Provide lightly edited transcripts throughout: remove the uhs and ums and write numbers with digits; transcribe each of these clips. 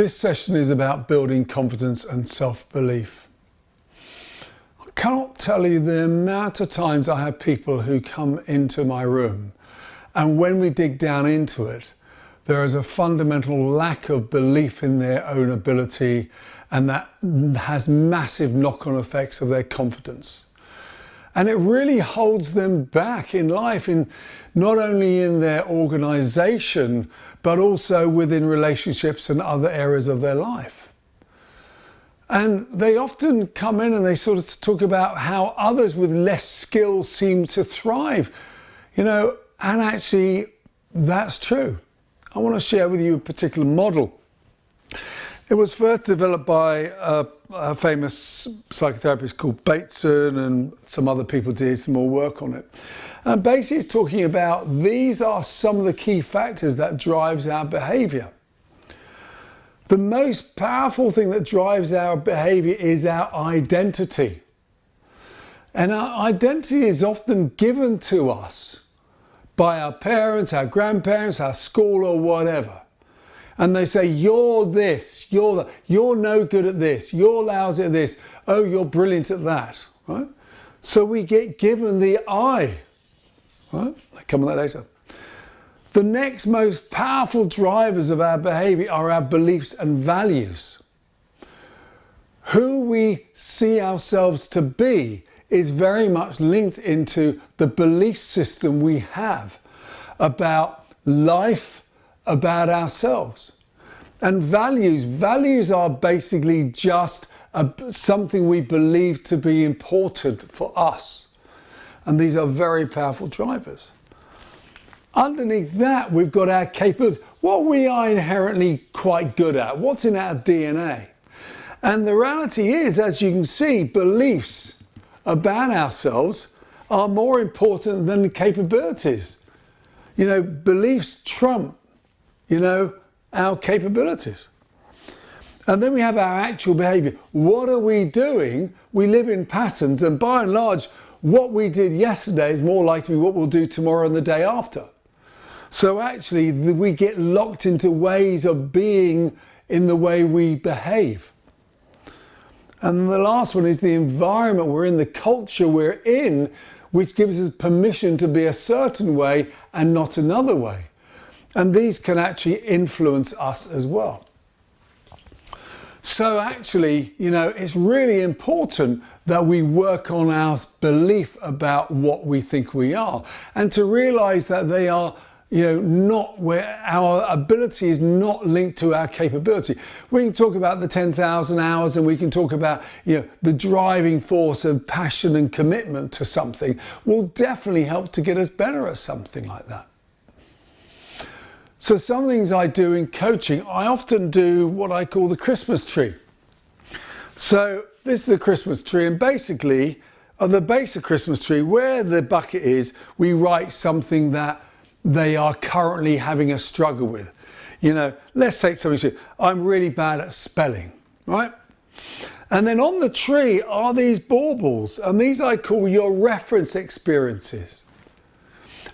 This session is about building confidence and self-belief. I cannot tell you the amount of times I have people who come into my room, and when we dig down into it, there is a fundamental lack of belief in their own ability, and that has massive knock-on effects of their confidence. And it really holds them back in life, not only in their organisation, but also within relationships and other areas of their life. And they often come in and they sort of talk about how others with less skill seem to thrive, and actually that's true. I want to share with you a particular model. It was first developed by a famous psychotherapist called Bateson, and some other people did some more work on it. And basically it's talking about these are some of the key factors that drives our behaviour. The most powerful thing that drives our behaviour is our identity. And our identity is often given to us by our parents, our grandparents, our school or whatever. And they say, you're this, you're that, you're no good at this, you're lousy at this, oh, you're brilliant at that, right? So we get given the I, right? I'll come on that later. The next most powerful drivers of our behaviour are our beliefs and values. Who we see ourselves to be is very much linked into the belief system we have about life, about ourselves. And values are basically just something we believe to be important for us. And these are very powerful drivers. Underneath that, we've got our capabilities, what we are inherently quite good at, what's in our DNA. And the reality is, as you can see, beliefs about ourselves are more important than the capabilities. Beliefs trump our capabilities. And then we have our actual behaviour. What are we doing? We live in patterns, and by and large, what we did yesterday is more likely to be what we'll do tomorrow and the day after. So actually, we get locked into ways of being in the way we behave. And the last one is the environment we're in, the culture we're in, which gives us permission to be a certain way and not another way. And these can actually influence us as well. So actually, it's really important that we work on our belief about what we think we are, and to realise that they are not where our ability is not linked to our capability. We can talk about the 10,000 hours, and we can talk about the driving force of passion and commitment to something will definitely help to get us better at something like that. So some things I do in coaching, I often do what I call the Christmas tree. So this is a Christmas tree, and basically on the base of Christmas tree, where the bucket is, we write something that they are currently having a struggle with. Let's take something, I'm really bad at spelling, right? And then on the tree are these baubles, and these I call your reference experiences.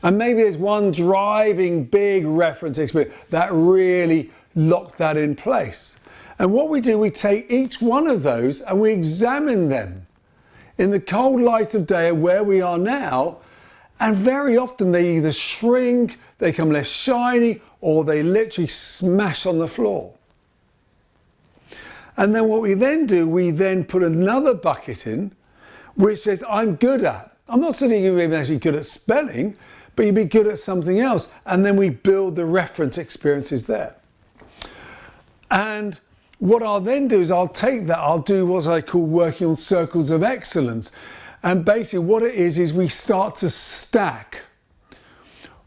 And maybe there's one driving big reference experience that really locked that in place. And what we do, we take each one of those and we examine them in the cold light of day where we are now. And very often they either shrink, they become less shiny, or they literally smash on the floor. And then what we then do, we then put another bucket in, which says, I'm good at. I'm not saying you're actually good at spelling, but you'd be good at something else. And then we build the reference experiences there. And what I'll then do is I'll take that, I'll do what I call working on circles of excellence. And basically what it is we start to stack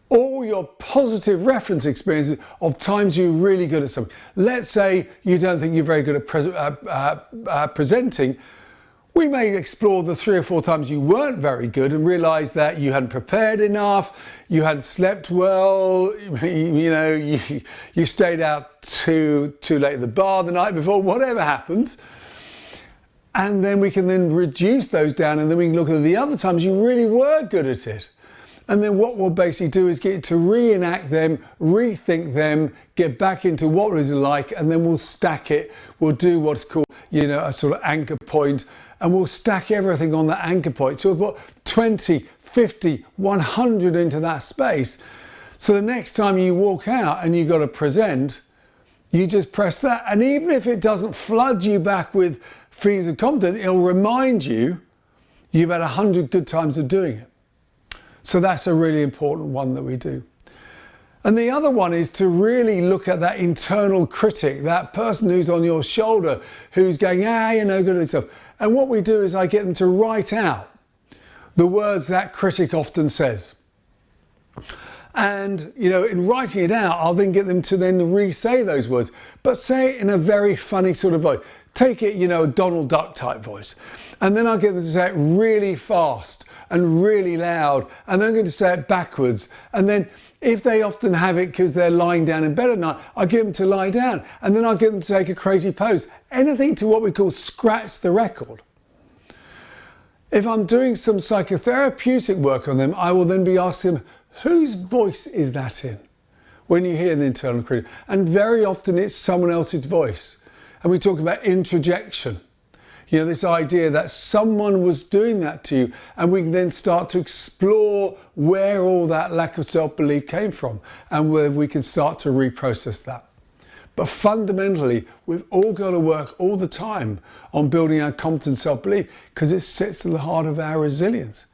all your positive reference experiences of times you're really good at something. Let's say you don't think you're very good at presenting. We may explore the 3 or 4 times you weren't very good and realise that you hadn't prepared enough, you hadn't slept well, you stayed out too late at the bar the night before, whatever happens. And then we can then reduce those down, and then we can look at the other times you really were good at it. And then what we'll basically do is get you to reenact them, rethink them, get back into what it was like, and then we'll stack it. We'll do what's called, a sort of anchor point, and we'll stack everything on that anchor point. So we'll put 20, 50, 100 into that space. So the next time you walk out and you've got to present, you just press that. And even if it doesn't flood you back with feelings of confidence, it'll remind you you've had 100 good times of doing it. So that's a really important one that we do. And the other one is to really look at that internal critic, that person who's on your shoulder, who's going, you're no good at stuff. And what we do is I get them to write out the words that critic often says. And, in writing it out, I'll then get them to then re-say those words, but say it in a very funny sort of voice. Take it, a Donald Duck type voice. And then I'll get them to say it really fast and really loud. And then I'm going to say it backwards. And then if they often have it because they're lying down in bed at night, I'll get them to lie down. And then I'll get them to take a crazy pose. Anything to what we call scratch the record. If I'm doing some psychotherapeutic work on them, I will then be asking them, whose voice is that in? When you hear the internal critic. And very often it's someone else's voice. And we talk about introjection. This idea that someone was doing that to you, and we can then start to explore where all that lack of self-belief came from and where we can start to reprocess that. But fundamentally, we've all got to work all the time on building our confidence, self-belief, because it sits at the heart of our resilience.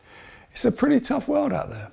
It's a pretty tough world out there.